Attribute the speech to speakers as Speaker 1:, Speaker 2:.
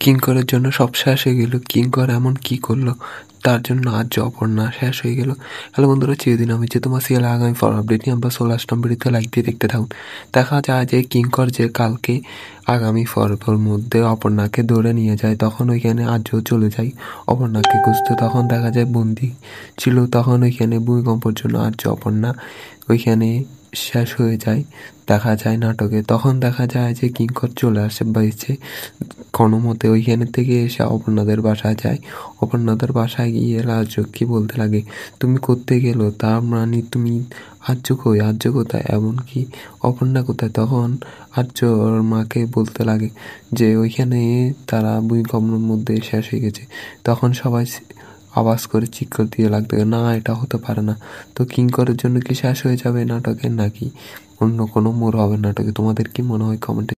Speaker 1: কিঙ্করের জন্য সব শেষ হয়ে গেল। কিঙ্কর এমন কি করলো তার জন্য আজ অপর্ণা শেষ হয়ে গেল। হ্যালো বন্ধুরা, চিরদিন আমি যে তোমার সিরিয়াল আগামী ফর আপডেট নিয়ে আমরা 16 আসলাম। ভিডিওতে লাইক দিয়ে দেখতে থাকুন। দেখা যায় যে কিঙ্কর যে কালকে আগামী পর্বের মধ্যে অপর্ণাকে ধরে নিয়ে যায়, তখন ওইখানে আজও চলে যায় অপর্ণাকে খুঁজতে। তখন দেখা যায় বন্দি ছিল, তখন ওইখানে ভূমিকম্পের জন্য আজ অপর্ণা ওইখানে শেষ হয়ে যায় দেখা যায় নাটকে। তখন দেখা যায় যে কিঙ্কর চলে আসে বেঁচে কোনো মতে ওইখানে থেকে এসে অপর্ণাদের বাসায় যায়। অপর্ণাদের বাসায় গিয়ে রাজলক্ষ্মী বলতে লাগে, তুমি করতে গেলো তার মানে তুমি আর্য কই, আর্য কোথায়, এমনকি অপর্ণা কোথায়? তখন আর্য ওর মাকে বলতে লাগে যে ওইখানে তারা ভূমিকম্পের মধ্যে শেষ হয়ে গেছে। তখন সবাই আওয়াজ করে চিৎকার দিয়ে লাগবে, না এটা হতে পারে না। তো কিঙ্করের জন্য কি শেষ হয়ে যাবে নাটকের, নাকি অন্য কোনো মোড় হবে নাটকে? তোমাদের কি মনে হয় কমেন্টে